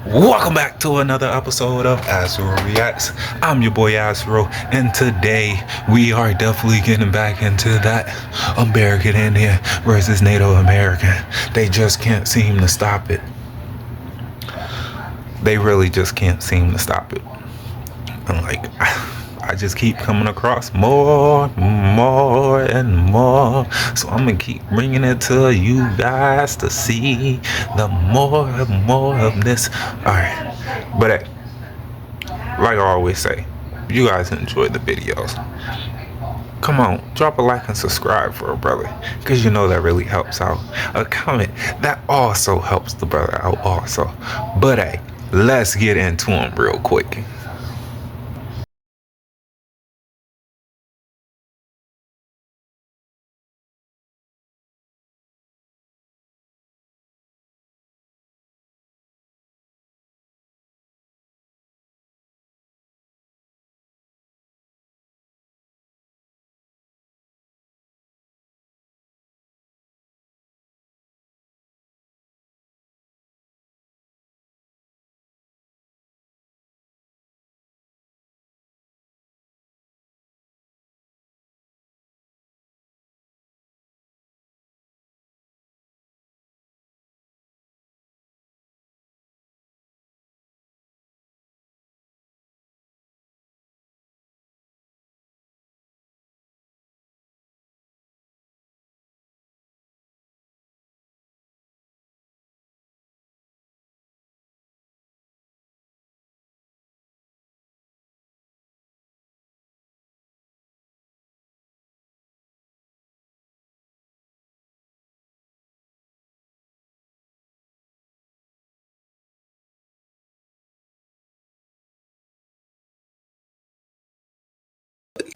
Welcome back to another episode of Azro Reacts. I'm your boy Azro, and today we are definitely getting back into that American Indian versus Native American. They just can't seem to stop it. They really just can't seem to stop it. And I just keep coming across more and more. So I'm gonna keep bringing it to you guys to see the more and more of this. Alright. But hey, like I always say, if you guys enjoy the videos, come on, drop a like and subscribe for a brother, because you know that really helps out. A comment, that also helps the brother out also. But hey, let's get into them real quick.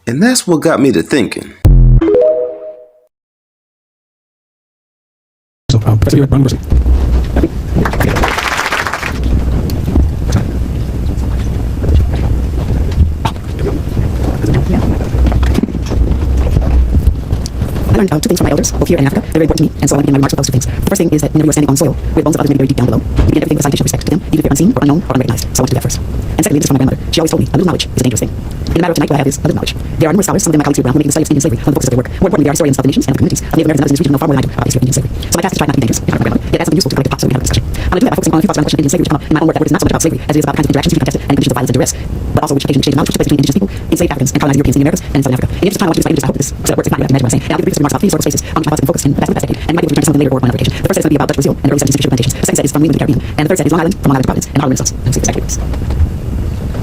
And that's what got me to thinking. So, Professor, wrong person. I learned two things from my elders, both here and in Africa. They're very important to me, and so I want to begin my remarks with those two things. The first thing is that whenever you are standing on soil, where the bones of others may be very deep down below, you begin everything with a citation of respect to them, even if they're unseen or unknown or unrecognized. So I want to do that first. And secondly, this is from my grandmother. She always told me, a little knowledge is a dangerous thing. In the matter of tonight, what I have is a little knowledge. There are numerous scholars, some of them my colleagues here around, who make the study of Indian slavery one of the focus of their work. More importantly, they are historians of the nations and of the communities of Native Americans and others in this region know far more than I do about the history of Indian slavery. So my task is to try not to be dangerous, if not grandmother, yet add something useful to collective thought so we can have a discussion. I'm going to do that by focusing on a few thoughts around the question of Indian slavery, which come up in my own work that work is not so much about slavery as it is about the kinds of interactions to be contested and conditions of violence and duress, but also which occasionally exchange of knowledge which took place between indigenous people, enslaved Africans, and colonized Europeans in the Americas and in Southern Africa. In the interest of time, I want to use my English. I hope that this setup works. If not, you have to imagine what I'm saying. And I'll give brief remarks about three historical spaces on which my thoughts have been focused in the past decade, and you might be able to return to some of them later or on another occasion. The first set is going to be about Dutch Brazil and the early 17th century plantations. The second set is from New England to the Caribbean, and the third set is Long Island from Long Island to Providence and the Harlem Renaissance. Let's see exactly what it is.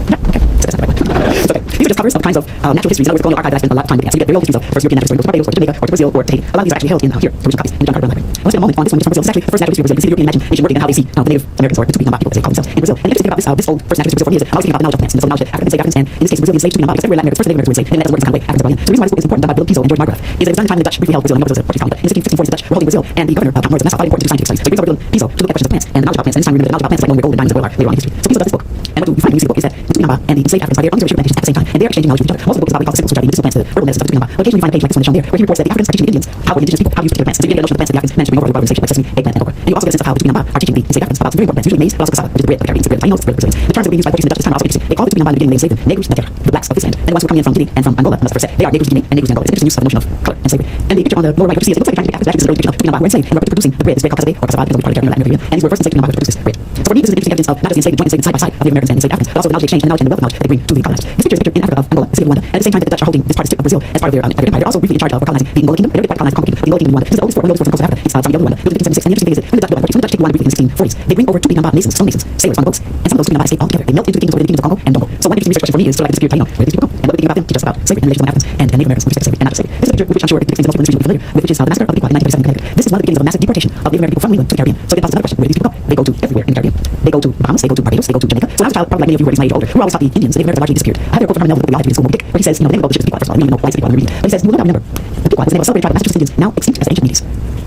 Yeah, okay. So that's the right one. It's okay. These are just covers of kinds of natural histories. In other words, colonial archive that I spent a lot of time looking at. So you get very old histories of first European natural history, goes to Barbados or to Jamaica or to Brazil or to Haiti. A lot of these are actually held in here, original copies in the John Carter Library. I want to spend a moment on this one just from Brazil. This is actually the first natural history of Brazil. You see the European imagination working and how they see the Native Americans or the Tupi people, as they call themselves in Brazil. And the interesting thing about this old first natural history of Brazil for me is that I'm always thinking about the knowledge of plants and so the knowledge that Africans, enslaved Africans, and in this case Brazilian slaves, Tupi because everywhere in Latin America, first Native Americans were enslaved, and that doesn't work this kind of way. Africans are brought in. So the reason why this book is important, done by Willem Piso and George Margraf, is that it was done in the time the Dutch briefly held Brazil. I know Brazil is a Portuguese colony, but in the 1640s the Dutch were holding Brazil, and the governor Tom Morris of Nassau thought it important to do scientific studies. So he brings over Willem Piso to look at questions of plants and the knowledge about plants. And this time we remember that the knowledge about plants is like knowing where gold and diamonds and oil are later on in history. So Piso does this book, and what you find when you see the book is that the Tupi and the enslaved Africans are there on their sugar plantations at the same time, and they are exchanging knowledge with each other. Most of the book is about what we call the systems, which are the medicinal plants, the herbal medicines of the Tupi. But occasionally we find a page like this one that's shown there, where he reports that the Africans are teaching the Indians how the indigenous people how to use particular plants. So you get a notion of the plants that the Africans managed to bring over to urbanization, like sesame, eggplant, and okra. And you also get a sense of how the Tupi are teaching the enslaved Africans about some very important plants, usually maize, but also cassava, which is the bread of the Caribbean. It's the bread of Taínos, it's the bread of Brazilians. The terms that we use by Portuguese and Dutch this time are also interesting. They call the Tupi in the beginning, they enslaved them, negros da terra, the blacks of this land. And the ones who are coming in from Guinea and from Angola, that's the first set. They are negros de Guinea and negros de Angola. It's interesting use of the notion of color and slavery. And the picture on the lower right, what you see is it looks like you're trying to get the Africans, this is an early depiction of Tupi were enslaved and were producing the bread, this bread called cassava or cassava, because we call it in Latin American, and these were first enslaved Tupi which produces bread. So for me, this is an interesting evidence of not just the enslaved, joint enslaved side by side of the Americans and enslaved Africans, but also the knowledge exchange and the knowledge and the wealth of knowledge that they bring to the colonized. This picture is a picture in Africa of Angola, the city of Luanda, and at the same time that the Dutch are holding this part of Brazil as part of their empire. They're also briefly in charge of colonizing the Angola kingdom. They're part colonized the Congo kingdom, the Angola kingdom, Luanda. This is the oldest fort, one of the oldest forts on the coast of Africa. It's from the Luanda, built in 1576. And the interesting thing is that when the Dutch do it, when the Dutch take Luanda briefly in the 1640s, they bring over two Tupi nations, stone nations, sailors on the boats, and some of those Tupi escape all together. They melt into the kingdoms over the kingdoms of Congo and Dongo. So one interesting research question for me is sort of like this period, where these people go, and what we think about them teach us about slavery and relations among Africans and Native Americans with respect to slavery and not just slavery. This is a picture which I'm sure most people in this region will be familiar with, which is the massacre of the Pequot in 1937 in Connecticut. This is one of the beginnings of a massive deportation of Native American people from England to the Caribbean. So it poses another question: where do these people go? They go to everywhere in the Caribbean. They go to Bahamas, they go to Barbados, they go to Jamaica. So when I was a child, probably like many of you who are my age or older, who always thought the Indians, the Native Americans, largely disappeared. I have a quote from Herman Melville that we all have to read in school, Moby Dick, where he says, they didn't go to the ships people. First of all, I mean, no white people on the region. But he says, you will never remember The Pequot is the name of a celebrated tribe of Massachusetts Indians, now extinct as the ancient Medes.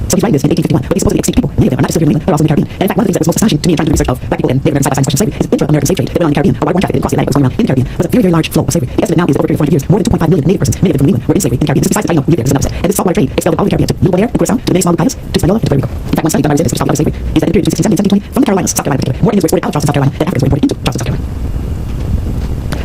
So he's writing this in 1851, but these supposedly extinct people, many of them are not just here in New England, but also in the Caribbean. And in fact, one of the things that was most astonishing to me in trying to do research of black people and Native American side-by-side discussion of slavery is intra-American slave trade that went on in the Caribbean. A waterborne traffic that didn't cross the Atlantic, was going on in the Caribbean, was a very, very large flow of slavery. The estimate now is over 300 years, more than 2.5 million Native persons, many of them from New England, were in slavery in the Caribbean. This is besides the Taino, there, this is another set. And this saltwater trade expelled all of the Caribbean to New Bonaire and Curaçao, to the many small Lucayas, to Hispaniola, and to Puerto Rico. In fact, one study done by resistance which talked about slavery is that in the period between 1670 and 1720, from the Carolinas, South Carolina in particular, more Indians were exported out of Charleston, South Carolina, than Africans were imported into Charleston, South Carolina.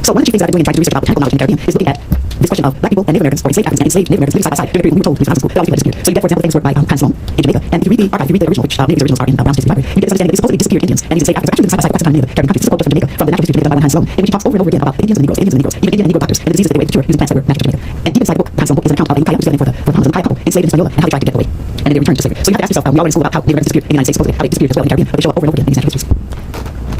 So one of the chief things that I've been doing in trying to do research about botanical knowledge in the Caribbean is looking at this question of black people and Native Americans, or enslaved Africans and enslaved Native Americans living side by side during the period when we were told these are school, that all people disappeared. So you get, for example, things work by Hans Sloane in Jamaica, and if you read the archive, if you read the original, which many of these originals are in Brown's History Library, you get this understanding that these supposedly disappeared Indians and these enslaved Africans actually living side by side quite some time in the Caribbean countries. This is a quote just from Jamaica, from the Natural History of Jamaica by one Hans Sloane, in which he talks over and over again about Indians and Negroes, Indians and Negroes, even Indian and Negro doctors, and the diseases that they were able to cure using plants that were natural to Jamaica. And deep inside the book, Hans Sloane book is an account of the Ukiah, which is the name for the Bahamas, and the Ukiah couple enslaved in Hispaniola, and how they tried to get away, and then they returned to slavery. So you have to ask yourself, we all went to school about how Native Americans disappeared in the United States, supposedly how they disappeared as well in the Caribbean, but they show up over and over again in these natural histories.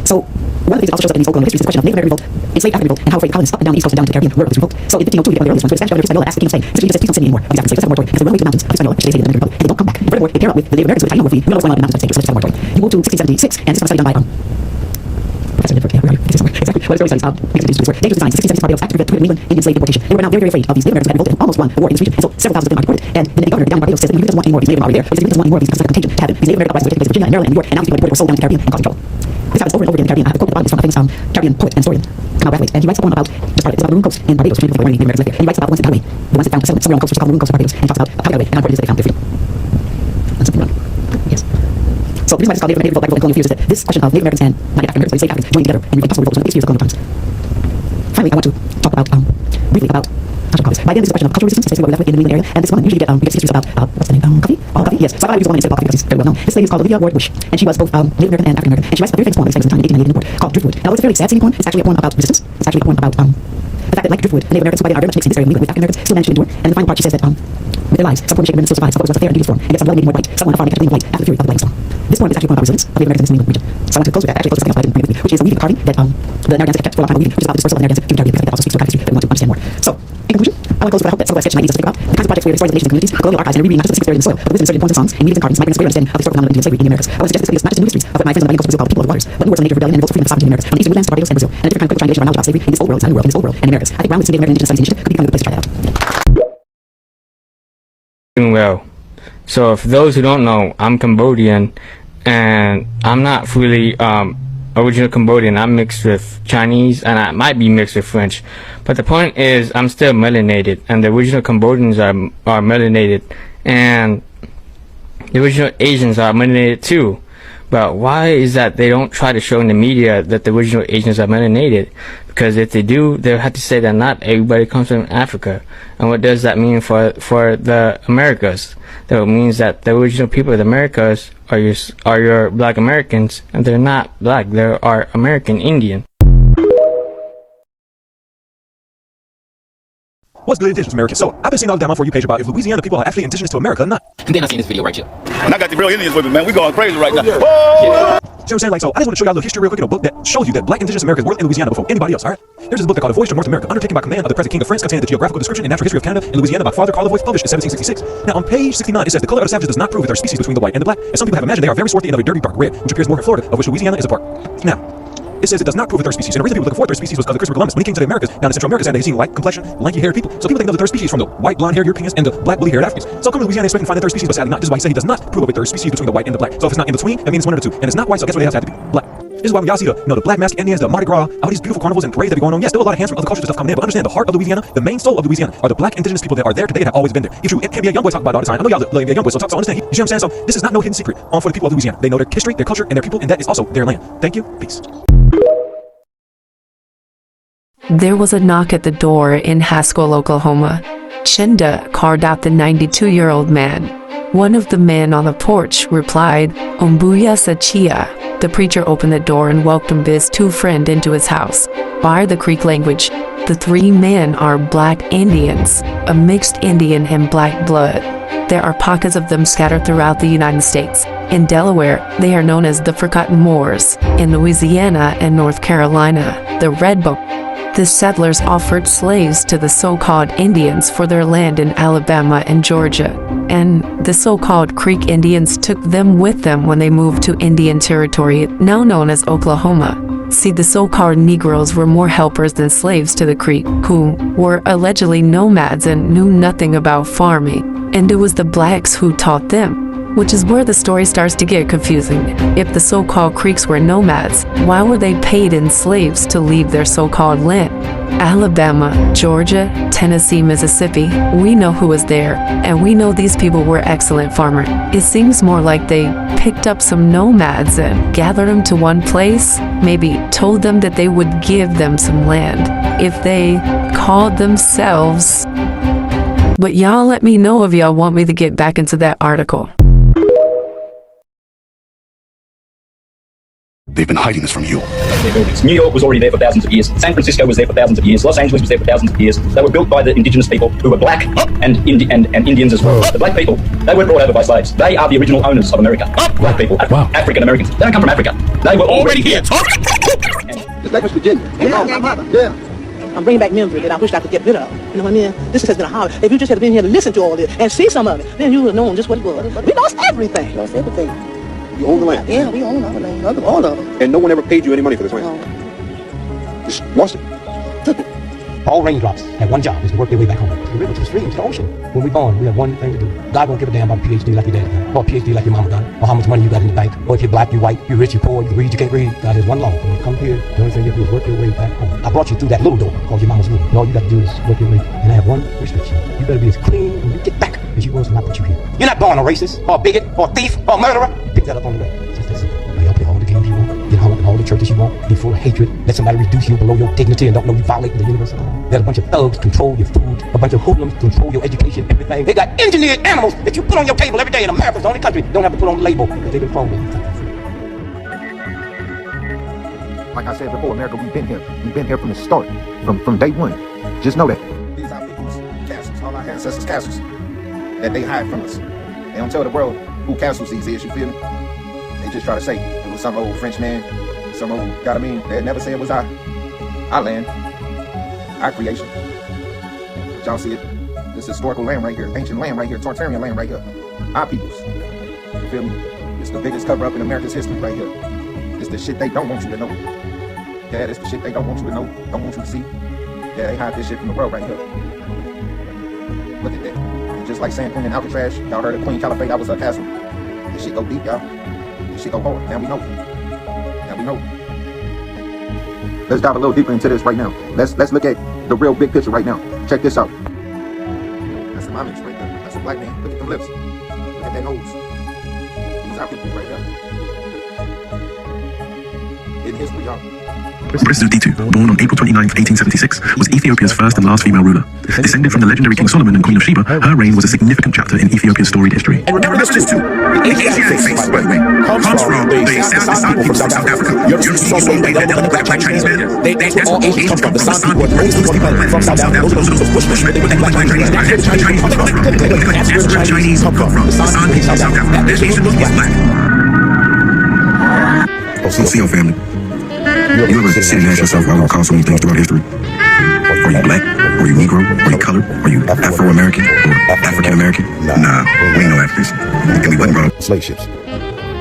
So one of the things that also shows up in these old colonial histories is the question of Native American revolt, enslaved African revolt, and how afraid colonists up and down the East Coast and down into the Caribbean were of this revolt. So in 1502, we get one of the earliest ones, where the Spanish governor of Hispaniola asked the king of Spain, essentially just please don't send me any more of these Africans slaves, set a moratorium, because they run away to the mountains of Hispaniola, which they hated in the Dominican Republic, and they don't come back. And furthermore, they pair up with the Native Americans, who the Taino were free, who knows what's going on in the mountains of the States, so let's just set a moratorium. You move to 1676, and this is a study done by Professor Lidford, yeah, where are you? Exactly. What his early studies because these were dangerous designs. 1670s Barbados Act to prevent New England Indian slave deportation. They were now very, very afraid of these Native Americans that revolted and almost won the war in this region, and so several thousands of them are deported. And the governor down in Barbados says that he doesn't want any more of these Native already there, but he doesn't want any more of these because it's like a contagion to happen. These Native American uprisings were taking place in Virginia and Maryland and New York, and now these people deported were sold down to the Caribbean and causing trouble. This happens over and over again in the Caribbean. I have a quote at the bottom. It's from a famous Caribbean poet and historian, Kamal Brathwaite, and he writes a poem about just part of it. It's about the Maroon Coast in Barbados, which many people think were Native Americans lived there. And he writes about the ones that got away, the ones that found a settlement somewhere on the coast, which is called the Maroon Coast of Barbados, and he talks about how they got away and how important it is that they found their freedom. That's something wrong. Yes. So the reason why this is called Native revolt, black revolt, and colonial fears is that this question of Native Americans and non-African Americans, or enslaved Africans, joining together and impossible revolts, one of the biggest fears of colonial times. Finally, I want to talk about briefly about how to call this. By then, there's a question of cultural resistance, basically what we're left with in the New England area. And this woman, usually we get histories about what's the name? Coffee? Oh, Coffee. Yes. So I use a woman instead of Coffee because he's very well known. This lady is called Olivia Ward Bush, and she was both Native American and African American. And she writes a very famous poem that was famous in the time in 1898 in Newport called Driftwood. Now, it's a fairly sad, seeming poem. It's actually a poem about resistance. It's actually a poem about the fact that, like Driftwood, the Native Americans who by then are very much mixed in this area with African Americans still managed to endure. And in the final part, she says that with their lives, some poor Michigan women still survive, some folks was a fair and beautiful form, and yet some really made more white. Some on the farm became white after the fury of the white storm. This poem is actually a poem about resilience of Native Americans in the New England region. So I want to close with that. Actually, close with something else, but I didn't bring it with me, which is a weaving carving that the Narragansett kept for a long time weaving, which is about the dispersal of the Narragansett to the Caribbean, because I think that also speaks to the history that we want to understand more. So, in conclusion, I want to close with what I hope that some of that sketch might lead us to think about the kinds of projects where historians of nations and communities, colonial archives, and rereading not just the 6th period in the soil, but with inserted poems and songs, and meetings and carvings might bring us a greater understanding of the historical phenomenon of Indian slavery in the Americas. I want to suggest this study is not just new histories of what my friends on the Bangkok Brazil call the people of the waters, but new words of native rebellion and revolt for freedom and sovereignty in the Americas, from the eastern woodlands to Barbados and Brazil, and a different kind of critical triangulation of our knowledge about slavery in this old world, this new world, in this old world, and the Americas. I think Brown with some Native American Indigenous Studies Initiative could become a good place to try that out. Doing well. So for those who don't know, I'm Cambodian, and I'm not fully original Cambodian. I'm mixed with Chinese, and I might be mixed with French. But the point is, I'm still melanated, and the original Cambodians are melanated, and the original Asians are melanated too. But why is that they don't try to show in the media that the original Asians are melanated? Because if they do, they'll have to say that not everybody comes from Africa. And what does that mean for the Americas? That means that the original people of the Americas are your black Americans, and they're not black, they are American Indian. What's good, indigenous Americans? So, I've been seeing all the time on For You page about if Louisiana people are actually indigenous to America or not. And then I seen this video right here. And I got the real Indians with me, man. We going crazy right now. Yeah. Whoa! You know what I'm saying? Like, so I just want to show you all a little history real quick in a book that shows you that black indigenous Americans were in Louisiana before anybody else, alright? There's this book called A Voyage to North America, undertaken by command of the present King of France, containing the geographical description and natural history of Canada and Louisiana by Father Carlevoix, published in 1766. Now, on page 69, it says the color of the savages does not prove that there are species between the white and the black, as some people have imagined they are very swarthy and of a dirty dark red, which appears more in Florida, of which Louisiana is a part. Now, it says it does not prove a third species. And the reason people look for a third species was because of Christopher Columbus. When he came to the Americas, down in Central America, and they seen light complexion, lanky-haired people. So people think of the third species from the white, blonde-haired Europeans and the black, woolly-haired Africans. So come to Louisiana expecting to find the third species, but sadly not. This is why he said he does not prove a third species between the white and the black. So if it's not in between, that means it's one of the two. And it's not white, so guess what? It has to be black. This is why when y'all see the black masked Indians, the Mardi Gras, all these beautiful carnivals and parades that be going on. Yes, still a lot of hands from other cultures and stuff coming in, but understand the heart of Louisiana, the main soul of Louisiana, are the black indigenous people that are there today and have always been there. If you can't be a young boy talk about it all the time, I know y'all love young boys, so understand. You see what I'm saying? So this is not no hidden secret for the people of Louisiana. They know their history, their culture, and their people, and that is also their land. Thank you. Peace. There was a knock at the door in Haskell, Oklahoma. Chinda called out the 92-year-old man. One of the men on the porch replied, "Ombuya Sachia." The preacher opened the door and welcomed his two friends into his house. By the Creek language, the three men are black Indians, a mixed Indian and black blood. There are pockets of them scattered throughout the United States. In Delaware, they are known as the Forgotten Moors. In Louisiana and North Carolina, the Red Boat. The settlers offered slaves to the so-called Indians for their land in Alabama and Georgia, and the so-called Creek Indians took them with them when they moved to Indian Territory, now known as Oklahoma. See, the so-called Negroes were more helpers than slaves to the Creek, who were allegedly nomads and knew nothing about farming. and it was the blacks who taught them, which is where the story starts to get confusing. If the so-called Creeks were nomads, why were they paid in slaves to leave their so-called land? Alabama, Georgia, Tennessee, Mississippi, we know who was there, and we know these people were excellent farmers. It seems more like they picked up some nomads and gathered them to one place, maybe told them that they would give them some land if they called themselves. But y'all let me know if y'all want me to get back into that article. They've been hiding this from you. New York was already there for thousands of years. San Francisco was there for thousands of years. Los Angeles was there for thousands of years. They were built by the indigenous people who were black and Indians as well. The black people, they weren't brought over by slaves. They are the original owners of America. Black people, African Americans. They don't come from Africa. They were already here. Just like West Virginia. Yeah. I'm bringing back memories that I wish I could get rid of. You know what I mean? This has been a hobby. If you just had been here to listen to all this and see some of it, then you would have known just what it was. We lost everything. Lost everything. You own the land? Yeah, we own our land. All of it. And no one ever paid you any money for this land? No. Just lost it. Took it. All raindrops have one job, is to work their way back home. To the river, to the stream, to the ocean. When we're born, we have one thing to do. God won't give a damn about a PhD like your dad done, or a PhD like your mama done, or how much money you got in the bank, or if you're black, you're white, you're rich, you're poor, you read, you can't read. God has one law. When you come here, the only thing you have to do is work your way back home. I brought you through that little door called your mama's room. And all you got to do is work your way. And I have one restriction. You better be as clean when you get back as you was when I put you here. You're not born a racist, or a bigot, or a thief, or a murderer. Pick that up on the way. Just that simple. Y'all play all the games you want. Get hung up in all the churches you want. Be full of hatred. Let somebody reduce you below your dignity and don't know you violating the universal law. Let a bunch of thugs control your food. A bunch of hoodlums control your education, everything. They got engineered animals that you put on your table every day in America. It's the only country don't have to put on the label. They've been phoned. Like I said before, America, we've been here. We've been here from the start, from day one. Just know that. These are people's castles, all our ancestors' castles, that they hide from us. They don't tell the world who castles these is, you feel me? They just try to say it was some old French man, some old, you know what I mean? They never say it was our land, our creation. But y'all see it, this historical land right here, ancient land right here, Tartarian land right here. Our people's, you feel me? It's the biggest cover up in America's history right here. It's the shit they don't want you to know. Yeah, it's the shit they don't want you to know, don't want you to see. Yeah, they hide this shit from the world right here. Look at that. And just like San Quentin and Alcatraz, y'all heard of Queen Caliphate, that was her castle. This shit go deep, y'all. This shit go hard. Now we know. Now we know. Let's dive a little deeper into this right now. Let's look at the real big picture right now. Check this out. That's my image right there. That's a black man. Look at them lips. Look at that nose. These are people right there. In history, y'all. President Titu, born on April 29, 1876, was Ethiopia's first and last female ruler. Descended from the legendary King Solomon and Queen of Sheba, her reign was a significant chapter in Ethiopia's storied history. And remember this too. Asiatic face, by the way, comes from the San people from South Africa. You ever see so many black Chinese men? That's where all Asians come from. The San people are most people from South Africa. Those are Bushmen. They were black Chinese. That's where the Chinese come from. That's where the Chinese come from. The San people from South Africa. There's Asian looking black. OCO family. You ever sit and ask yourself why we call so many things throughout history? Are you black? Are you Negro? Are you colored? Are you Afro-American? Or African-American? Nah, we ain't no Africans. And we wasn't brought up. Slave ships.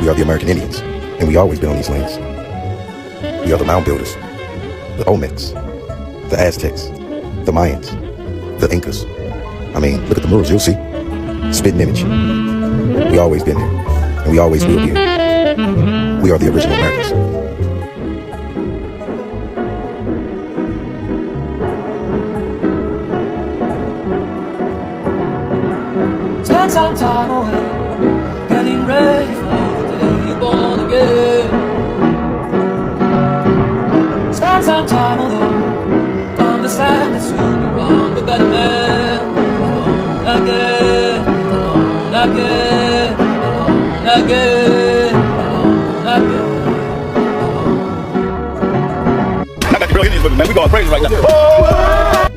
We are the American Indians, and we always been on these lands. We are the mound builders, the Olmecs, the Aztecs, the Mayans, the Incas. I mean, look at the murals, you'll see. Spitting image. We always been here, and we always will be here. We are the original Americans. Spend some time away, getting ready for the day you're born again. Spend some time alone, understand that soon you're wrong, but better man. Alone again, alone again, alone again, alone again. I got the real Indians with me, man. We going crazy right now. Oh!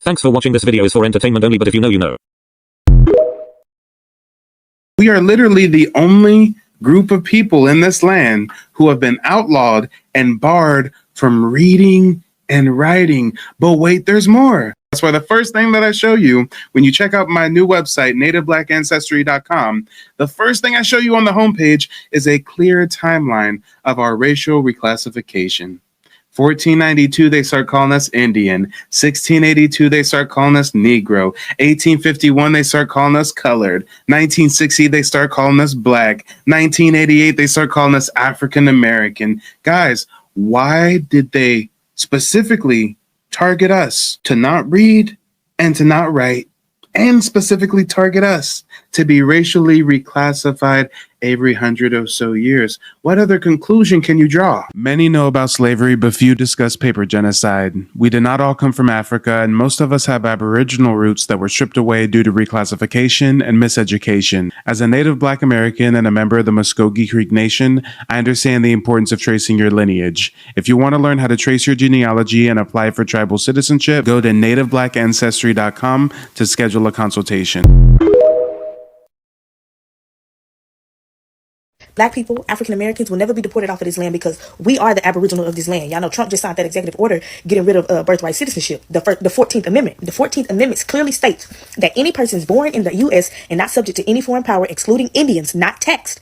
Thanks for watching. This video is for entertainment only, but if you know, you know. We are literally the only group of people in this land who have been outlawed and barred from reading and writing. But wait, there's more. That's why the first thing that I show you when you check out my new website, nativeblackancestry.com, the first thing I show you on the homepage is a clear timeline of our racial reclassification. 1492, they start calling us Indian. 1682, they start calling us Negro. 1851, they start calling us colored. 1960, they start calling us black. 1988, they start calling us African American. Guys, why did they specifically target us to not read and to not write, and specifically target us to be racially reclassified every 100 or so years? What other conclusion can you draw? Many know about slavery, but few discuss paper genocide. We did not all come from Africa, and most of us have Aboriginal roots that were stripped away due to reclassification and miseducation. As a native Black American and a member of the Muskogee Creek Nation, I understand the importance of tracing your lineage. If you want to learn how to trace your genealogy and apply for tribal citizenship, go to nativeblackancestry.com to schedule a consultation. Black people, African Americans will never be deported off of this land because we are the Aboriginal of this land. Y'all know Trump just signed that executive order getting rid of birthright citizenship, the 14th Amendment. The 14th Amendment clearly states that any persons born in the U.S. and not subject to any foreign power, excluding Indians not taxed,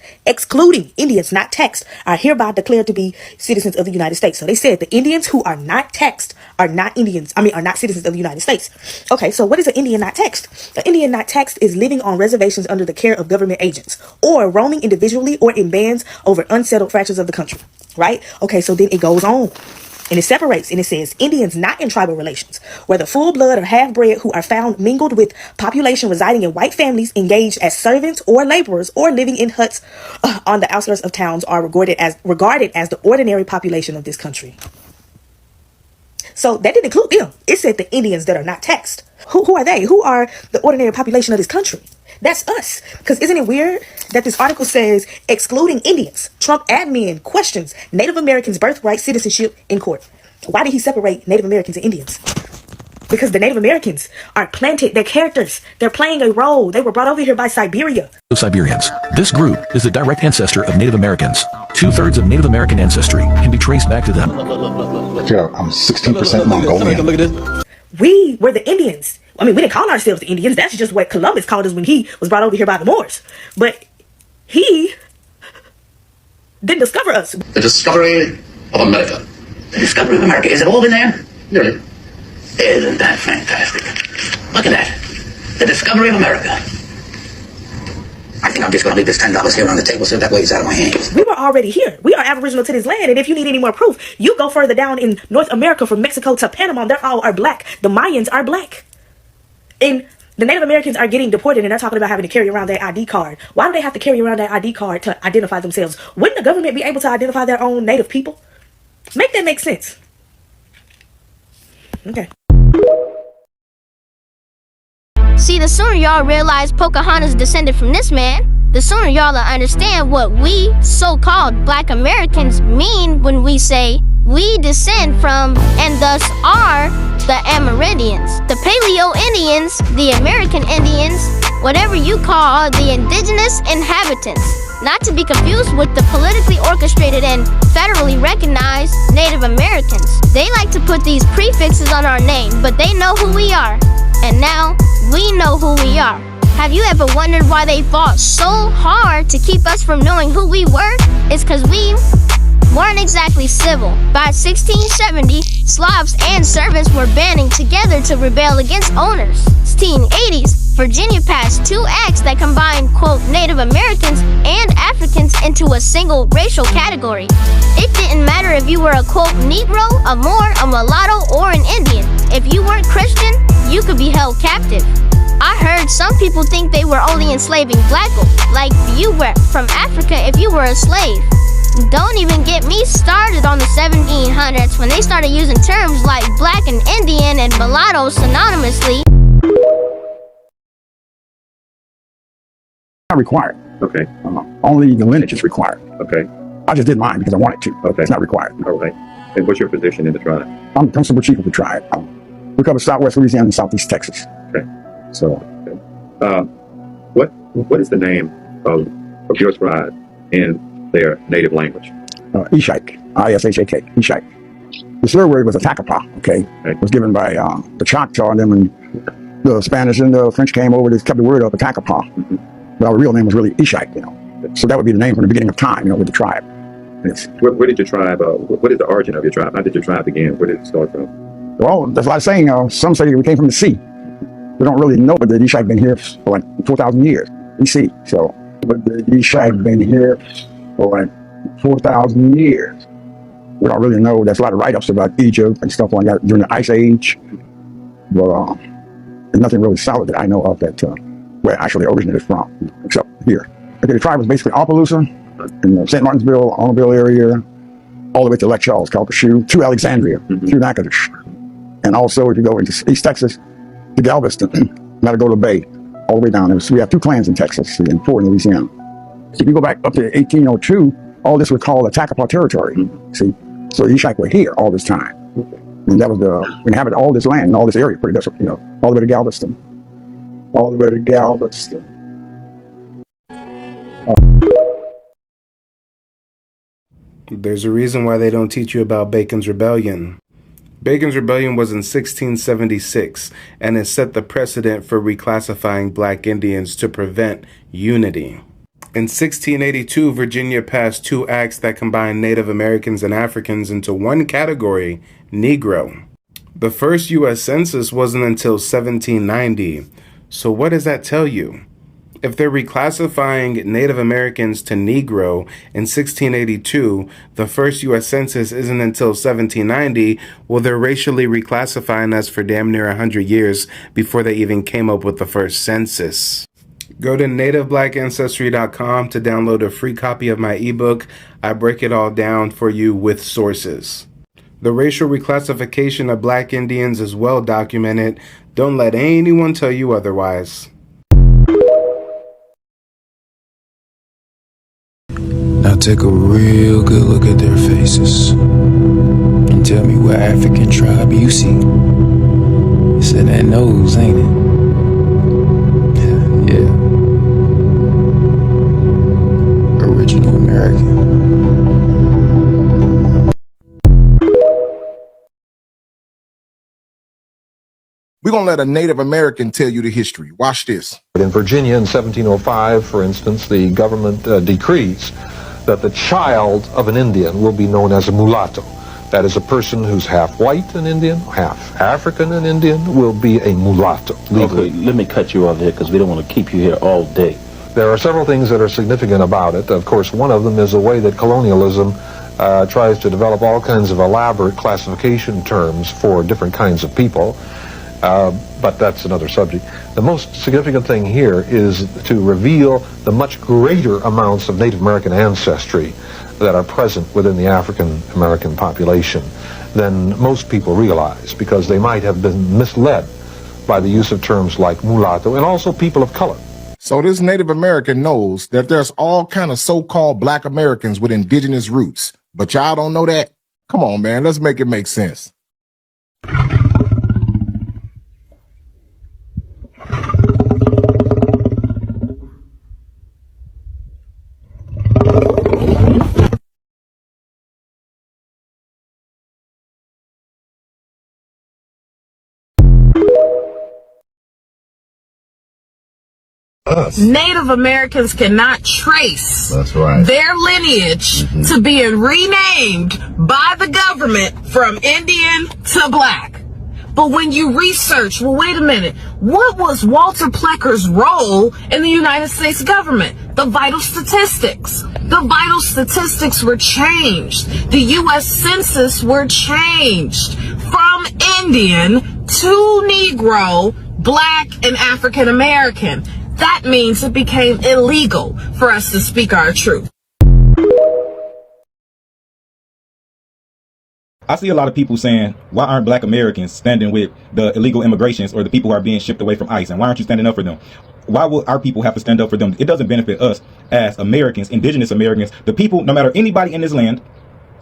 are hereby declared to be citizens of the United States. So they said the Indians who are not taxed are not citizens of the United States. Okay, so what is an Indian not taxed? An Indian not taxed is living on reservations under the care of government agents or roaming individually or in bands over unsettled fractions of the country, right? Okay, so then it goes on and it separates and it says Indians not in tribal relations, whether full blood or half bred, who are found mingled with population residing in white families, engaged as servants or laborers, or living in huts on the outskirts of towns, are regarded as the ordinary population of this country. So that didn't include them. It said the Indians that are not taxed. Who are they? Who are the ordinary population of this country? That's us. Because isn't it weird that this article says excluding Indians? Trump admin questions Native Americans' birthright citizenship in court. Why did he separate Native Americans and Indians? Because the Native Americans are planted, they're characters, they're playing a role. They were brought over here by Siberia. Siberians. This group is the direct ancestor of Native Americans. 2/3 of Native American ancestry can be traced back to them. I'm 16% Mongolian. Look at this. We were the Indians. I mean, we didn't call ourselves the Indians. That's just what Columbus called us when he was brought over here by the Moors. But he didn't discover us. The discovery of America. The discovery of America. Is it all in there? Nearly. Isn't that fantastic? Look at that. The discovery of America. I think I'm just going to leave this $10 here on the table so that way it's out of my hands. We were already here. We are Aboriginal to this land. And if you need any more proof, you go further down in North America from Mexico to Panama. They all are black. The Mayans are black. And the Native Americans are getting deported and they're talking about having to carry around their ID card. Why do they have to carry around their ID card to identify themselves? Wouldn't the government be able to identify their own Native people? Make that make sense. Okay. See, the sooner y'all realize Pocahontas descended from this man, the sooner y'all understand what we, so-called Black Americans, mean when we say we descend from, and thus are, the Amerindians, the Paleo-Indians, the American Indians, whatever you call the indigenous inhabitants. Not to be confused with the politically orchestrated and federally recognized Native Americans. They like to put these prefixes on our name, but they know who we are. And now, we know who we are. Have you ever wondered why they fought so hard to keep us from knowing who we were? It's because we weren't exactly civil. By 1670, Slavs and servants were banding together to rebel against owners. 1680s, Virginia passed 2 acts that combined, quote, Native Americans and Africans into a single racial category. It didn't matter if you were a, quote, Negro, a Moor, a mulatto, or an Indian. If you weren't Christian, you could be held captive. I heard some people think they were only enslaving black people, like you were from Africa if you were a slave. Don't even get me started on the 1700s when they started using terms like black and Indian and mulatto synonymously. Not required. Okay. Only the lineage is required. Okay. I just did mine because I wanted to. Okay. It's not required. Okay. And what's your position in the tribe? I'm principal chief of the tribe. We cover Southwest Louisiana and Southeast Texas. Okay. So, what is the name of your tribe in their native language? Ishak, I-S-H-A-K, Ishak. The slur word was a takapa, okay? It was given by the Choctaw, and then when the Spanish and the French came over, they kept the word of a takapa. But our real name was really Ishak, you know. So that would be the name from the beginning of time, you know, with the tribe. Where did your tribe, what is the origin of your tribe? How did your tribe begin? Where did it start from? Well, that's what I was saying. Some say we came from the sea. We don't really know, but the Ishak been here for like 4,000 years, BC. So, but the Ishak been here for like 4,000 years. We don't really know. There's a lot of write-ups about Egypt and stuff like that during the Ice Age. But there's nothing really solid that I know of that where it actually originated from, except here. Okay, the tribe was basically Opelousas, in the St. Martinsville, Allenville area, all the way to Lake Charles, Calcasieu, to Alexandria, through Natchitoches. And also, if you go into East Texas, to Galveston, Matagorda Bay, all the way down. We have 2 clans in Texas and 4 in Louisiana. If you go back up to 1802, all this was called the Takapa territory. See, so the Ishak were here all this time, and that was we inhabited all this land and all this area, pretty much, you know, all the way to Galveston, all the way to Galveston. There's a reason why they don't teach you about Bacon's Rebellion. Bacon's Rebellion was in 1676, and it set the precedent for reclassifying black Indians to prevent unity. In 1682, Virginia passed 2 acts that combined Native Americans and Africans into one category, Negro. The first U.S. Census wasn't until 1790. So what does that tell you? If they're reclassifying Native Americans to Negro in 1682, the first U.S. Census isn't until 1790, well, they're racially reclassifying us for damn near 100 years before they even came up with the first census. Go to nativeblackancestry.com to download a free copy of my ebook. I break it all down for you with sources. The racial reclassification of black Indians is well documented. Don't let anyone tell you otherwise. Now take a real good look at their faces and tell me what African tribe you see. It's in that nose, ain't it? Yeah. Original American. We're going to let a Native American tell you the history. Watch this. In Virginia in 1705, for instance, the government decrees that the child of an Indian will be known as a mulatto. That is, a person who's half white and Indian, half African and Indian will be a mulatto. Legally. Okay, let me cut you off here because we don't want to keep you here all day. There are several things that are significant about it. Of course, one of them is the way that colonialism tries to develop all kinds of elaborate classification terms for different kinds of people. But that's another subject. The most significant thing here is to reveal the much greater amounts of Native American ancestry that are present within the African American population than most people realize, because they might have been misled by the use of terms like mulatto and also people of color. So this Native American knows that there's all kind of so-called black Americans with indigenous roots, but y'all don't know that? Come on, man, let's make it make sense. Native Americans cannot trace their lineage to being renamed by the government from Indian to black. But when you research, well, wait a minute, what was Walter Plecker's role in the United States government? The vital statistics. The vital statistics were changed. The U.S. Census were changed from Indian to Negro, black, and African American. That means it became illegal for us to speak our truth. I see a lot of people saying, why aren't black Americans standing with the illegal immigrations or the people who are being shipped away from ICE? And why aren't you standing up for them? Why will our people have to stand up for them? It doesn't benefit us as Americans, indigenous Americans, the people, no matter anybody in this land,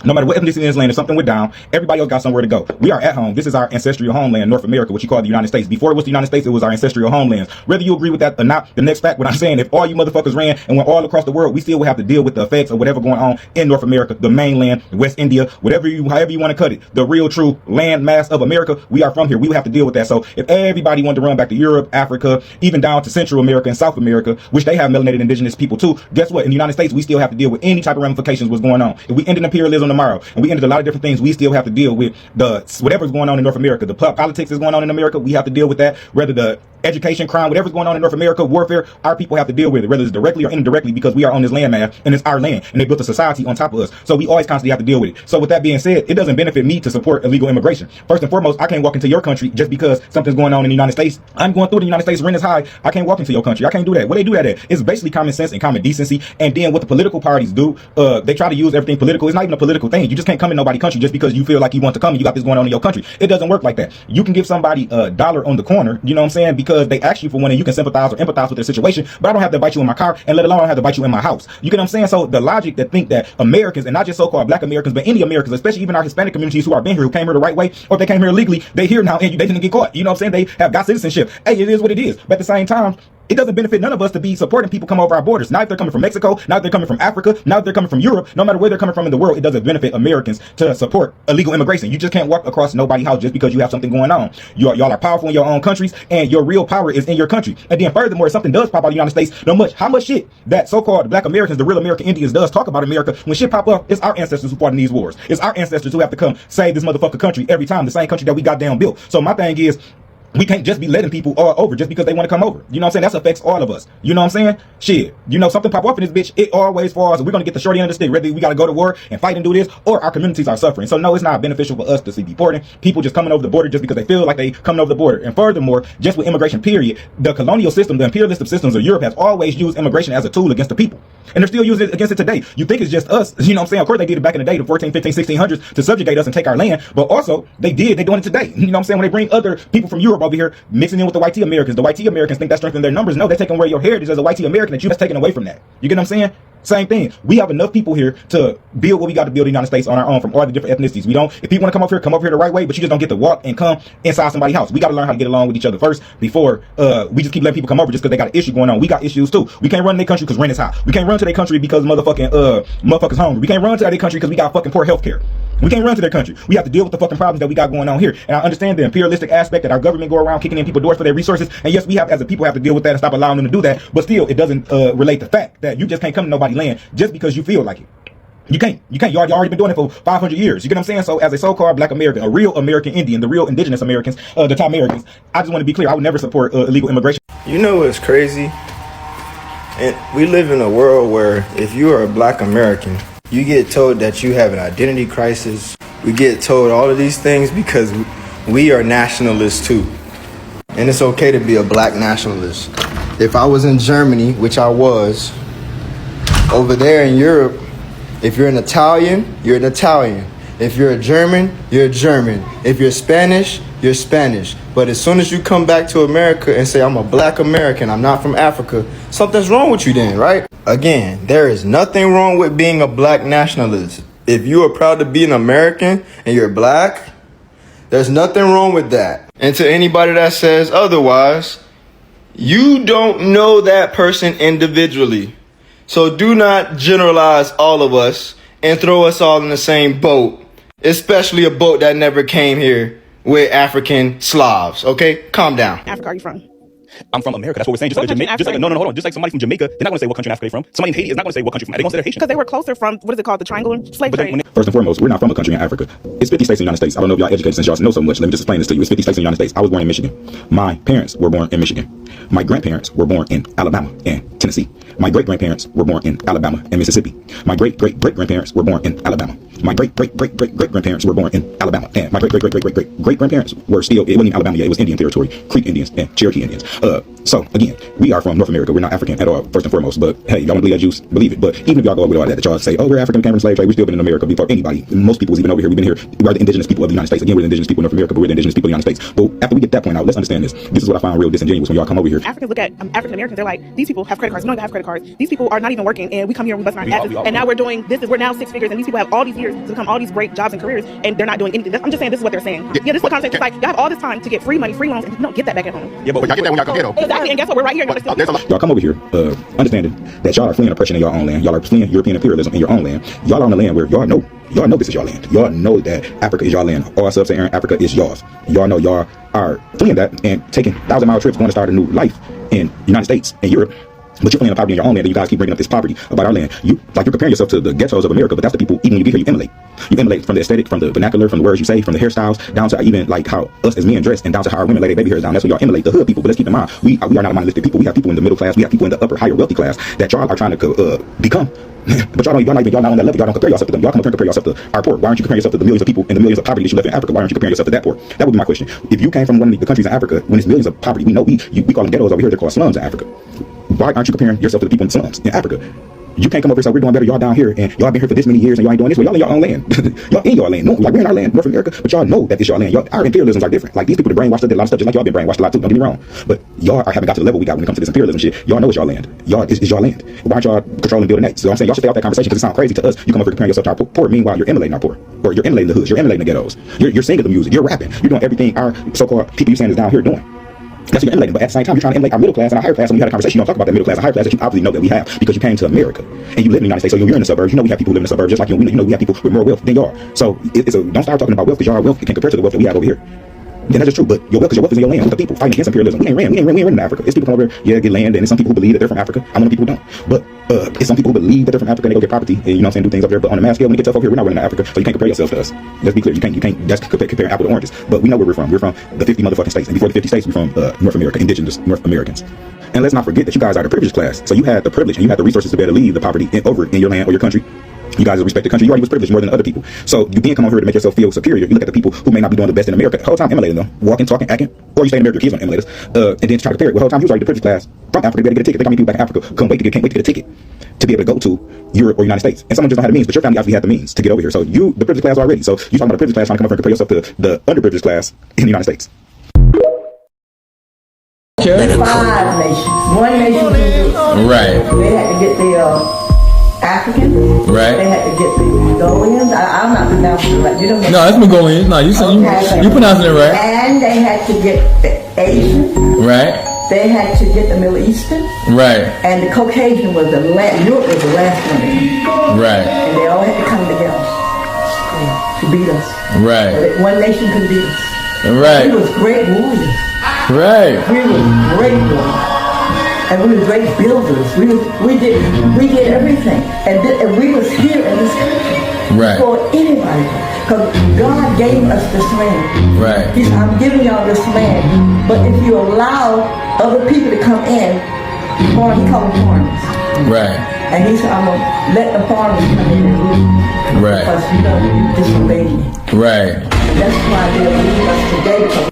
No matter what ethnicity in this land, if something went down, everybody else got somewhere to go. We are at home. This is our ancestral homeland, North America, what you call the United States. Before it was the United States, it was our ancestral homelands. Whether you agree with that or not, the next fact, what I'm saying, if all you motherfuckers ran and went all across the world, we still would have to deal with the effects of whatever going on in North America, the mainland, West India, however you want to cut it, the real true land mass of America. We are from here. We would have to deal with that. So if everybody wanted to run back to Europe, Africa, even down to Central America and South America, which they have melanated indigenous people too, guess what? In the United States, we still have to deal with any type of ramifications what's going on. If we ended imperialism tomorrow and we ended a lot of different things, we still have to deal with the whatever's going on in North America. The politics is going on in America, we have to deal with that. Whether the education, crime, whatever's going on in North America, warfare, our people have to deal with it, whether it's directly or indirectly, because we are on this land mass and it's our land and they built a society on top of us. So we always constantly have to deal with it. So with that being said, it doesn't benefit me to support illegal immigration. First and foremost, I can't walk into your country just because something's going on in the United States. I'm going through the United States, rent is high. I can't walk into your country. I can't do that. What they do that at? It's basically common sense and common decency. And then what the political parties do, they try to use everything political. It's not even a political thing. You just can't come in nobody's country just because you feel like you want to come and you got this going on in your country. It doesn't work like that. You can give somebody a dollar on the corner, you know what I'm saying, because they ask you for one and you can sympathize or empathize with their situation, but I don't have to bite you in my car, and let alone I don't have to bite you in my house. You get what I'm saying? So the logic that think that Americans, and not just so-called black Americans, but any Americans, especially even our Hispanic communities who are been here, who came here the right way, or if they came here illegally, they here now and they didn't get caught. You know what I'm saying? They have got citizenship. Hey, it is what it is. But at the same time, it doesn't benefit none of us to be supporting people come over our borders. Now if they're coming from Mexico, now if they're coming from Africa, now if they're coming from Europe, no matter where they're coming from in the world, it doesn't benefit Americans to support illegal immigration. You just can't walk across nobody's house just because you have something going on. Y'all are powerful in your own countries, and your real power is in your country. And then furthermore, if something does pop out of the United States, how much shit that so-called black Americans, the real American Indians, does talk about America, when shit pop up, it's our ancestors who fought in these wars. It's our ancestors who have to come save this motherfucking country every time, the same country that we goddamn built. So my thing is, we can't just be letting people all over just because they want to come over. You know what I'm saying? That affects all of us. You know what I'm saying? Shit. You know, something pop up in this bitch, it always falls. We're going to get the short end of the stick. Whether we got to go to war and fight and do this, or our communities are suffering. So no, it's not beneficial for us to see deporting people just coming over the border just because they feel like they coming over the border. And furthermore, just with immigration period, the colonial system, the imperialistic systems of Europe has always used immigration as a tool against the people. And they're still using it against it today. You think it's just us. You know what I'm saying? Of course they did it back in the day, the 14, 15, 1600s, to subjugate us and take our land. But also, they're doing it today. You know what I'm saying? When they bring other people from Europe over here, mixing in with the white Americans, the white Americans think that strengthens their numbers. No, they're taking away your heritage as a white American that you've taken away from that. You get what I'm saying? Same thing. We have enough people here to build what we got to build in the United States on our own from all the different ethnicities. We don't, if people want to come up here the right way, but you just don't get to walk and come inside somebody's house. We got to learn how to get along with each other first before we just keep letting people come over just because they got an issue going on. We got issues too. We can't run in their country because rent is high. We can't run to their country because motherfuckers hungry. We can't run to their country because we got fucking poor health care. We can't run to their country. We have to deal with the fucking problems that we got going on here. And I understand the imperialistic aspect that our government go around kicking in people's doors for their resources. And yes, we have, as a people, have to deal with that and stop allowing them to do that. But still, it doesn't relate the fact that you just can't come to nobody's land just because you feel like it. You can't. You already been doing it for 500 years. You get what I'm saying? So as a so-called black American, a real American Indian, the real indigenous Americans, the top Americans, I just want to be clear, I would never support illegal immigration. You know what's crazy? And we live in a world where if you are a black American, you get told that you have an identity crisis. We get told all of these things because we are nationalists too. And it's okay to be a black nationalist. If I was in Germany, which I was, over there in Europe, if you're an Italian, you're an Italian. If you're a German, you're a German. If you're Spanish, you're Spanish. But as soon as you come back to America and say, I'm a black American, I'm not from Africa, something's wrong with you then, right? Again, there is nothing wrong with being a black nationalist. If you are proud to be an American and you're black, there's nothing wrong with that. And to anybody that says otherwise, you don't know that person individually. So do not generalize all of us and throw us all in the same boat, especially a boat that never came here with African Slavs, okay? Calm down. Africa are you from? I'm from America. That's what we're saying. Just like hold on. Just like somebody from Jamaica, they're not going to say what country in Africa they're from. Somebody in Haiti is not going to say what country from. They're going to say they're Haitian. Because they were closer from, what is it called, the triangular slave trade? First and foremost, we're not from a country in Africa. It's 50 states in the United States. I don't know if y'all educated since y'all know so much. Let me just explain this to you. It's 50 states in the United States. I was born in Michigan. My parents were born in Michigan. My grandparents were born in Alabama and Tennessee. My great-grandparents were born in Alabama and Mississippi. My great-great-great-grandparents were born in Alabama. My great-great-great-great-great-grandparents were born in Alabama. And my great-great-great-great-great-great-grandparents were still, it wasn't even Alabama yet, it was Indian territory, Creek Indians and Cherokee Indians. So again, we are from North America. We're not African at all, first and foremost. But hey, y'all want to believe that juice? Believe it. But even if y'all go with all that y'all say, oh, we're African, came from slave trade, we're still been in America before anybody. Most people's even over here. We've been here. We are the indigenous people of the United States. Again, we're the indigenous people of North America, but we're the indigenous people of the United States. Well, after we get that point out, let's understand this. This is what I find real disingenuous when y'all come over here. Africans look at African Americans. They're like, these people have credit cards. We don't even have credit cards. These people are not even working, and we come here and we bust our asses. And now we're doing this. We're now 6 figures, and these people have all these years to become all these great jobs and careers, and they're not doing anything. I'm just saying this is what they're saying. Yeah, this is the conversation. It's like you have all this time to get free money, free loans, and you don't get that back at home. Yeah, but y'all get that when y'all come here, though. Exactly, and guess what? We're right here. Y'all come over here, understanding that y'all are fleeing oppression in your own land. Y'all are fleeing European imperialism in your own land. Y'all are on the land where y'all know this is your land. Y'all know that Africa is your land. All sub-Saharan Africa is yours. Y'all know y'all are fleeing that and taking 1,000-mile trips going to start a new life in the United States and Europe. But you're fleeing the poverty in your own land, and you guys keep bringing up this poverty about our land. You're comparing yourself to the ghettos of America, but that's the people, even when you get here, you emulate. You emulate from the aesthetic, from the vernacular, from the words you say, from the hairstyles, down to even like how us as men dress, and down to how our women lay their baby hairs down. That's what y'all emulate, the hood people. But let's keep in mind, we are not a monolithic people. We have people in the middle class, we have people in the upper, higher, wealthy class that y'all are trying to become. But y'all not on that level. Y'all don't compare yourself to them. Y'all come up here and compare yourself to our poor. Why aren't you comparing yourself to the millions of people and the millions of poverty that you left in Africa? Why aren't you comparing yourself to that poor? That would be my question. If you came from one of the countries in Africa, when it's millions of poverty, we know we call them ghettos over here. They're called slums in Africa. Why aren't you comparing yourself to the people in the slums in Africa? You can't come over here and say we're doing better. Y'all down here and y'all been here for this many years and y'all ain't doing this. Well, y'all in your own land. Y'all in your land. No, like we're in our land, North America, but y'all know that it's your land. Our imperialisms are different. Like these people that brainwashed a lot of stuff, just like y'all been brainwashed a lot too. Don't get me wrong. But y'all haven't got to the level we got when it comes to this imperialism shit. Y'all know it's your land. Y'all is your land. Why aren't y'all controlling building that? So I'm saying y'all should stay off that conversation because it sounds crazy to us. You come over here comparing yourself to our poor. Meanwhile, you're emulating our poor, or you're emulating the hoods. You're emulating the ghettos. You're singing the music. You're rapping. You're doing everything our so-called people you saying is down here doing. That's what you're emulating, but at the same time, you're trying to emulate our middle class and our higher class. And when you had a conversation, you don't talk about that middle class and higher class that you obviously know that we have because you came to America and you live in the United States. So you're in the suburbs. You know we have people who live in the suburbs just like you. You know we have people with more wealth than y'all. So don't start talking about wealth because y'all wealth can't compare to the wealth that we have over here. Yeah, that's just true. But your wealth is in your land. With the people fighting against imperialism. We ain't ran in Africa. It's people come over here, get land, and it's some people who believe that they're from Africa. I know people who don't. But it's some people who believe that they're from Africa and they go get property and you know what I'm saying, do things over there. But on a mass scale, when it gets tough over here, we're not running to Africa. So you can't compare yourself to us. Let's be clear. You can't just compare apple to oranges. But we know where we're from. We're from the 50 motherfucking states. And before the 50 states, we're from North America, indigenous North Americans. And let's not forget that you guys are the privileged class. So you had the privilege and you had the resources to be able to leave the poverty over in your land or your country. You guys are a respected country. You already was privileged more than other people. So you can't come over here to make yourself feel superior. You look at the people who may not be doing the best in America, the whole time emulating them, walking, talking, acting, or you stay in America, your kids want to emulate us, and then try to compare it. Well, the whole time you was already the privileged class from Africa to be able to get a ticket. Think how many people back in Africa can't wait to get a ticket to be able to go to Europe or United States. And someone just don't have the means, but your family obviously had the means to get over here. So you, the privileged class already. So you talking about the privileged class trying to come over and compare yourself to the underprivileged class in the United States. There's 5 nations. One nation can do it. Right. They had to get the Africans. Right. They had to get the Mongolians. I'm not pronouncing it right. You don't know. No, it's Mongolians. No, you pronouncing it right. And they had to get the Asians. Right. They had to get the Middle Eastern. Right. And the Caucasian was the last. Europe was the last one. Right. And they all had to come together to beat us. Right. But one nation could beat us. Right. We was great warriors. Right. We were great warriors. And we were great builders. We did everything. And we was here in this country. Right. For anybody. Because God gave us this land. Right. He said, I'm giving y'all this land. But if you allow other people to come in, he called them foreigners. Right. And he said, I'm going to let the foreigners come in and rule. Right. Because you disobeyed me. Right. And that's why they're leaving us today. Because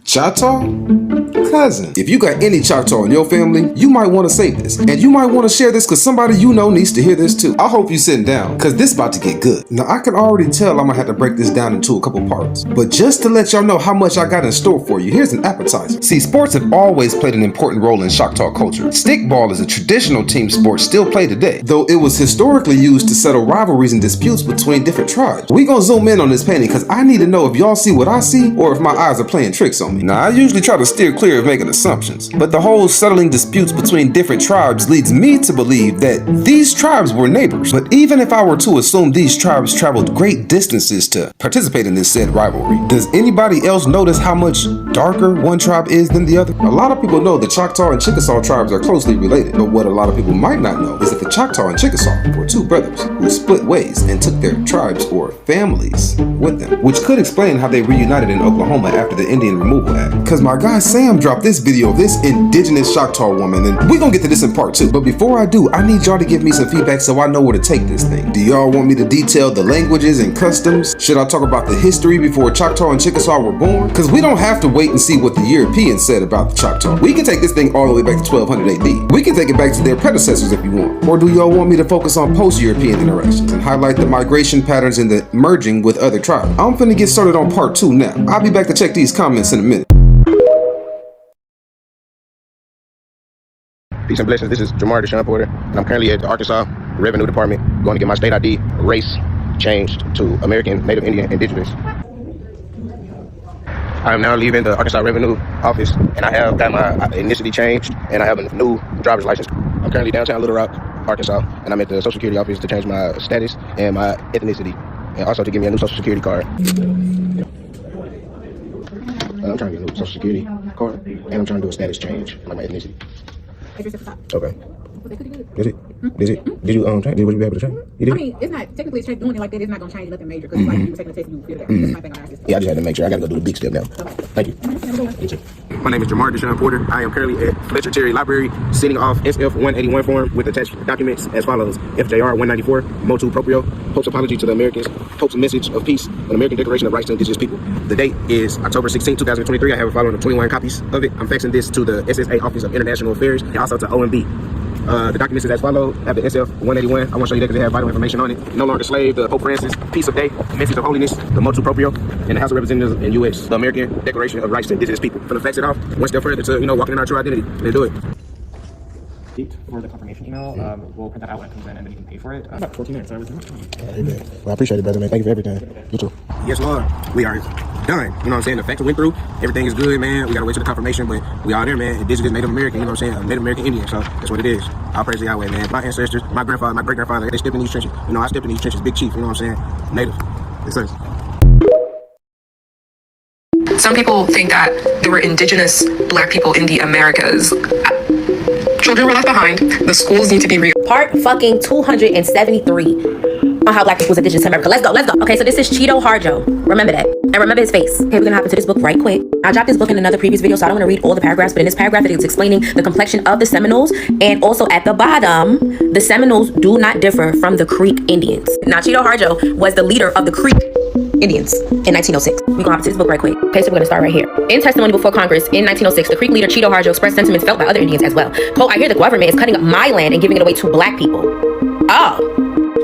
Choctaw? Cousin, if you got any Choctaw in your family, you might want to save this. And you might want to share this because somebody you know needs to hear this too. I hope you sitting down because this about to get good. Now I can already tell I'm gonna have to break this down into a couple parts. But just to let y'all know how much I got in store for you, here's an appetizer. See, sports have always played an important role in Choctaw culture. Stickball is a traditional team sport still played today, though it was historically used to settle rivalries and disputes between different tribes. We gonna zoom in on this painting because I need to know if y'all see what I see or if my eyes are playing tricks on me. Now I usually try to steer clear of making assumptions, but the whole settling disputes between different tribes leads me to believe that these tribes were neighbors. But even if I were to assume these tribes traveled great distances to participate in this said rivalry, does anybody else notice how much darker one tribe is than the other? A lot of people know the Choctaw and Chickasaw tribes are closely related, but what a lot of people might not know is that the Choctaw and Chickasaw were two brothers who split ways and took their tribes or families with them, which could explain how they reunited in Oklahoma after the Indian Removal Act. Cause my guy Sam dropped drop this video of this indigenous Choctaw woman, and we're gonna get to this in part 2. But before I do, I need y'all to give me some feedback so I know where to take this thing. Do y'all want me to detail the languages and customs? Should I talk about the history before Choctaw and Chickasaw were born? Because we don't have to wait and see what the Europeans said about the Choctaw. We can take this thing all the way back to 1200 AD. We can take it back to their predecessors if you want. Or do y'all want me to focus on post-European interactions and highlight the migration patterns and the merging with other tribes? I'm finna get started on part 2 now. I'll be back to check these comments in a minute. Peace and blessings. This is Jamar Deshaun Porter, and I'm currently at the Arkansas Revenue Department going to get my state ID race changed to American, Native Indian, Indigenous. I am now leaving the Arkansas Revenue Office, and I have got my ethnicity changed, and I have a new driver's license. I'm currently downtown Little Rock, Arkansas, and I'm at the Social Security office to change my status and my ethnicity, and also to give me a new Social Security card. I'm trying to get a new Social Security card, and I'm trying to do a status change, like my ethnicity. Okay. Did it? Did you change? Did you be able to change? You did? I mean, it's not technically it's doing it like that. It's not going to change nothing major because like you were taking a test, you feel that. That's my thing on our system. Yeah, I just had to make sure. I got to go do the big step now. Thank you. My name is Jamar Deshaun Porter. I am currently at Fletcher Terry Library, sitting off SF 181 form with attached documents as follows: FJR 194, Motu Proprio, Pope's apology to the Americans, Pope's message of peace, an American Declaration of Rights to Indigenous People. The date is October 16, 2023. I have a following of 21 copies of it. I'm faxing this to the SSA Office of International Affairs and also to OMB. The documents is as follows. I have the SF 181. I want to show you that because they have vital information on it. No longer slave, the Pope Francis, Peace of Day, Message of Holiness, the Motu Proprio, and the House of Representatives in U.S., the American Declaration of Rights to Indigenous People. I'm going to fax it off one step further to, walking in our true identity. Let's do it. For the confirmation email, we'll print that out when it comes in and then you can pay for it. About 14 minutes, so everything. Amen. Well, I appreciate it, brother, man. Thank you for everything. You too. Yes, Lord. We are done. You know what I'm saying? The facts went through. Everything is good, man. We got to wait for the confirmation, but we all there, man. Indigenous Native American, you know what I'm saying? Native American Indian, so that's what it is. All praise the Yahweh, man. My ancestors, my grandfather, my great-grandfather, they stepped in these trenches. I stepped in these trenches, big chief, you know what I'm saying? Native. Yes, sir. Some people think that there were indigenous black people in the Americas. Children were left behind. The schools need to be Part fucking 273 on how black people was indigenous to America. Let's go. Okay, so this is Cheeto Harjo. Remember that. And remember his face. Okay, we're gonna hop into this book right quick. I dropped this book in another previous video, so I don't want to read all the paragraphs, but in this paragraph, it is explaining the complexion of the Seminoles, and also at the bottom, the Seminoles do not differ from the Creek Indians. Now, Cheeto Harjo was the leader of the Creek Indians in 1906. We're gonna hop into this book right quick. Okay, so we're gonna start right here. In testimony before Congress in 1906, the Creek leader Cheeto Harjo expressed sentiments felt by other Indians as well. Quote, I hear the government is cutting up my land and giving it away to black people. Oh.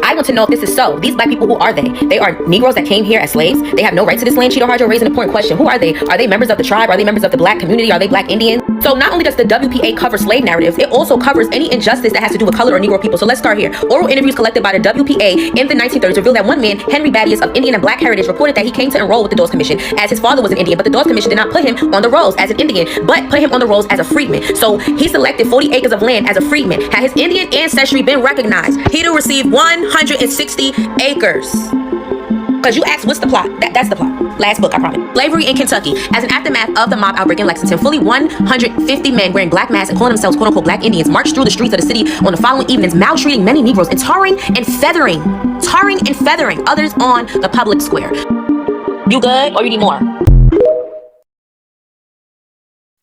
I want to know if this is so. These black people, who are they? They are Negroes that came here as slaves. They have no right to this land. Cheeto Harjo raised an important question. Who are they? Are they members of the tribe? Are they members of the black community? Are they black Indians? So not only does the WPA cover slave narratives, it also covers any injustice that has to do with color or Negro people. So let's start here. Oral interviews collected by the WPA in the 1930s revealed that one man, Henry Badius of Indian and black heritage, reported that he came to enroll with the Dawes Commission as his father was an Indian, but the Dawes Commission did not put him on the rolls as an Indian, but put him on the rolls as a freedman. So he selected 40 acres of land as a freedman. Had his Indian ancestry been recognized, he'd have received 160 acres. Because you asked, what's the plot? That's the plot. Last book, I promise. Slavery in Kentucky. As an aftermath of the mob outbreak in Lexington, fully 150 men wearing black masks and calling themselves quote-unquote black Indians marched through the streets of the city on the following evenings, maltreating many Negroes and tarring and feathering others on the public square. You good or you need more?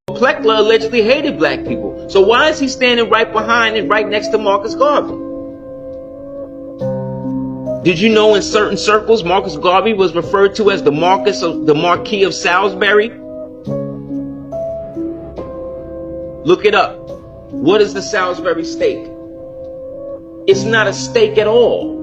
Pleckler allegedly hated black people. So why is he standing right behind and right next to Marcus Garvey? Did you know in certain circles Marcus Garvey was referred to as the Marquis of Salisbury? Look it up. What is the Salisbury steak? It's not a steak at all.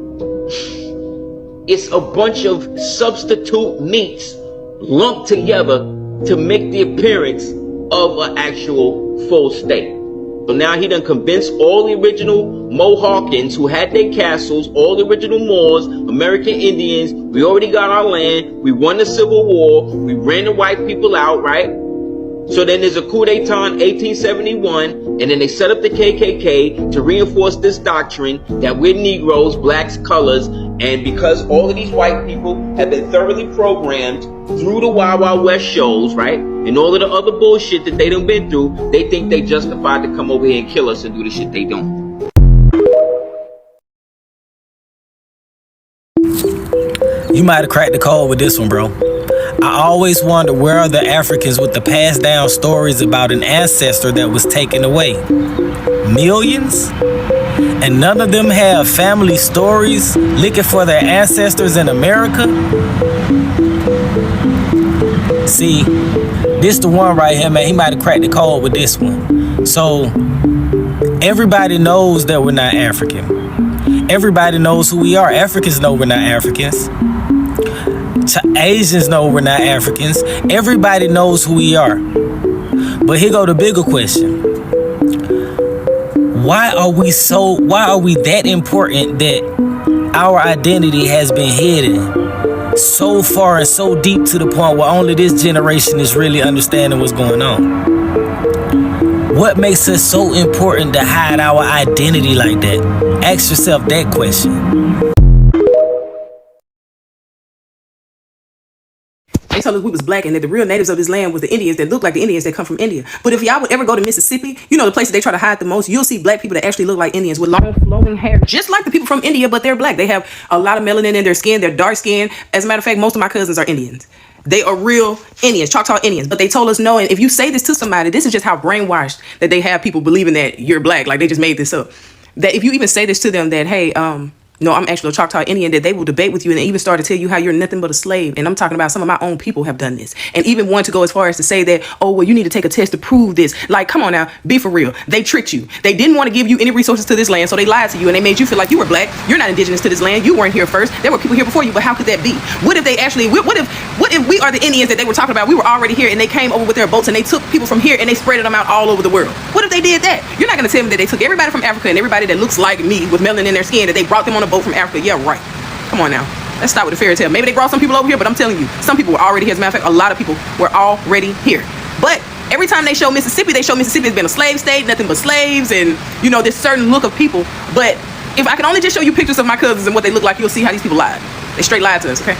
It's a bunch of substitute meats lumped together to make the appearance of an actual full steak. So now he done convinced all the original Mohawkins who had their castles, all the original Moors, American Indians, we already got our land, we won the Civil War, we ran the white people out, right? So then there's a coup d'etat in 1871, and then they set up the KKK to reinforce this doctrine that we're Negroes, blacks, colors, and because all of these white people have been thoroughly programmed through the Wild Wild West shows, right? And all of the other bullshit that they done been through, they think they justified to come over here and kill us and do the shit they don't. You might have cracked the code with this one, bro. I always wonder where are the Africans with the passed down stories about an ancestor that was taken away. Millions? And none of them have family stories looking for their ancestors in America? See, this the one right here, man. He might have cracked the code with this one. So, everybody knows that we're not African. Everybody knows who we are. Africans know we're not Africans. Asians know we're not Africans. Everybody knows who we are. But here go the bigger question. Why are we that important that our identity has been hidden so far and so deep to the point where only this generation is really understanding what's going on? What makes us so important to hide our identity like that? Ask yourself that question. They told us we was black and that the real natives of this land was the Indians that look like the Indians that come from India. But if y'all would ever go to Mississippi, you know the places they try to hide the most, you'll see black people that actually look like Indians with long flowing hair, just like the people from India, but they're black. They have a lot of melanin in their skin. They're dark skinned. As a matter of fact, most of my cousins are Indians. They are real Indians, Choctaw Indians. But they told us no, and if you say this to somebody, this is just how brainwashed that they have people believing that you're black, like they just made this up. That if you even say this to them that, hey, no, I'm actually a Choctaw Indian, that they will debate with you and even start to tell you how you're nothing but a slave. And I'm talking about some of my own people have done this. And even want to go as far as to say that, oh, well, you need to take a test to prove this. Like, come on now, be for real. They tricked you. They didn't want to give you any resources to this land, so they lied to you and they made you feel like you were black. You're not indigenous to this land. You weren't here first. There were people here before you, but how could that be? What if they actually, what if we are the Indians that they were talking about? We were already here and they came over with their boats and they took people from here and they spread them out all over the world. What if they did that? You're not going to tell me that they took everybody from Africa and everybody that looks like me with melanin in their skin, that they brought them on a boat from Africa. Yeah, right. Come on now. Let's start with the fairy tale. Maybe they brought some people over here, but I'm telling you, some people were already here. As a matter of fact, a lot of people were already here. But every time they show Mississippi has been a slave state, nothing but slaves, and, you know, this certain look of people. But if I can only just show you pictures of my cousins and what they look like, you'll see how these people lied. They straight lied to us, okay?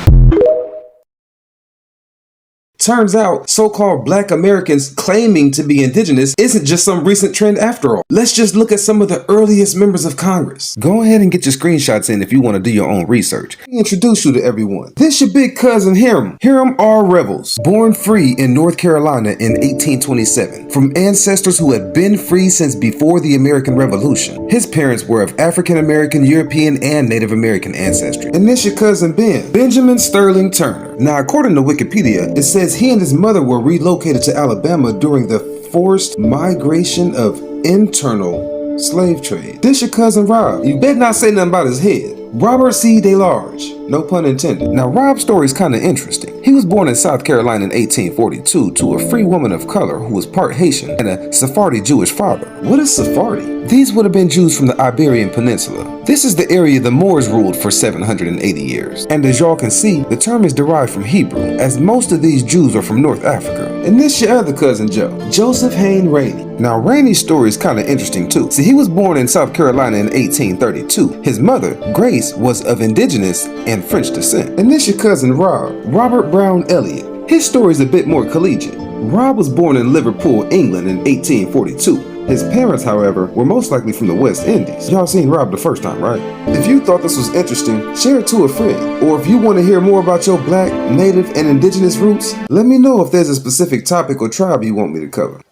Turns out, so-called black Americans claiming to be indigenous isn't just some recent trend after all. Let's just look at some of the earliest members of Congress. Go ahead and get your screenshots in if you want to do your own research. Let me introduce you to everyone. This your big cousin Hiram. Hiram R. Revels, born free in North Carolina in 1827, from ancestors who had been free since before the American Revolution. His parents were of African American, European, and Native American ancestry. And this your cousin Ben, Benjamin Sterling Turner. Now, according to Wikipedia, it says he and his mother were relocated to Alabama during the forced migration of internal slave trade. This your cousin Rob. You better not say nothing about his head. Robert C. DeLarge. No pun intended. Now, Rob's story is kind of interesting. He was born in South Carolina in 1842 to a free woman of color who was part Haitian and a Sephardi Jewish father. What is Sephardi? These would have been Jews from the Iberian Peninsula. This is the area the Moors ruled for 780 years. And as y'all can see, the term is derived from Hebrew, as most of these Jews are from North Africa. And this your other cousin Joe, Joseph Hayne Rainey. Now, Rainey's story is kind of interesting too. See, he was born in South Carolina in 1832. His mother, Grace, was of indigenous and French descent. And this your cousin Rob, Robert Brown Elliott. His story is a bit more collegiate. Rob was born in Liverpool, England in 1842. His parents, however, were most likely from the West Indies. Y'all seen Rob the first time, right? If you thought this was interesting, share it to a friend. Or if you want to hear more about your black, native, and indigenous roots, let me know if there's a specific topic or tribe you want me to cover.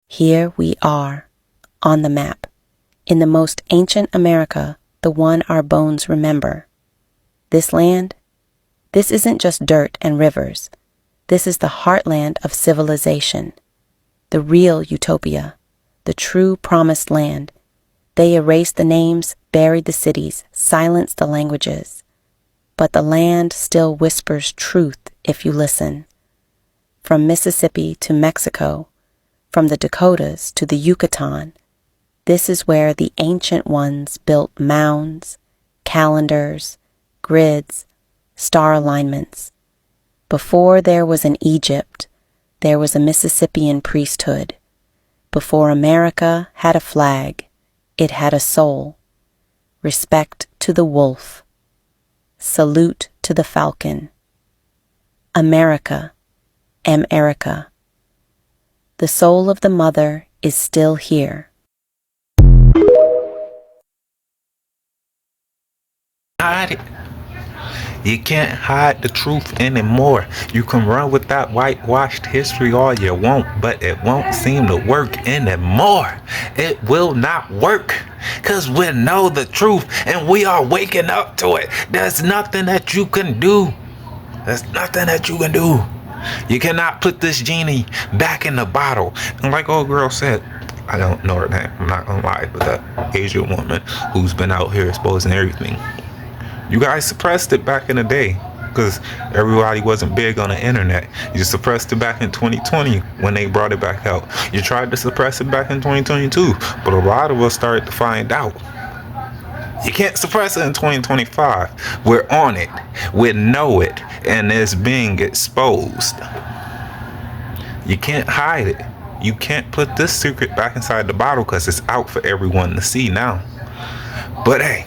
Here we are, on the map, in the most ancient America, the one our bones remember. This land, this isn't just dirt and rivers. This is the heartland of civilization, the real utopia, the true promised land. They erased the names, buried the cities, silenced the languages. But the land still whispers truth if you listen. From Mississippi to Mexico, from the Dakotas to the Yucatan, this is where the ancient ones built mounds, calendars, grids, star alignments. Before there was an Egypt, there was a Mississippian priesthood. Before America had a flag, it had a soul. Respect to the wolf. Salute to the falcon. America, America. The soul of the mother is still here. You can't hide the truth anymore. You can run with that whitewashed history all you want, but it won't seem to work anymore. It will not work, because we know the truth and we are waking up to it. There's nothing that you can do. There's nothing that you can do. You cannot put this genie back in the bottle. And like old girl said, I don't know her name, I'm not gonna lie, but that Asian woman who's been out here exposing everything. You guys suppressed it back in the day because everybody wasn't big on the internet. You suppressed it back in 2020 when they brought it back out. You tried to suppress it back in 2022, but a lot of us started to find out. You can't suppress it in 2025. We're on it. We know it. And it's being exposed. You can't hide it. You can't put this secret back inside the bottle because it's out for everyone to see now. But hey,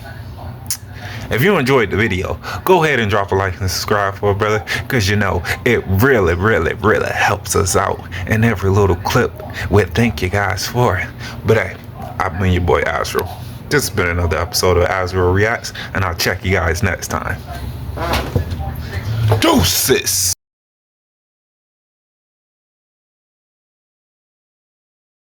if you enjoyed the video, go ahead and drop a like and subscribe for a brother, because you know it really, really, really helps us out. And every little clip, we thank you guys for it. But hey, I've been your boy Azro. This has been another episode of Azro Reacts, and I'll check you guys next time. Deuces!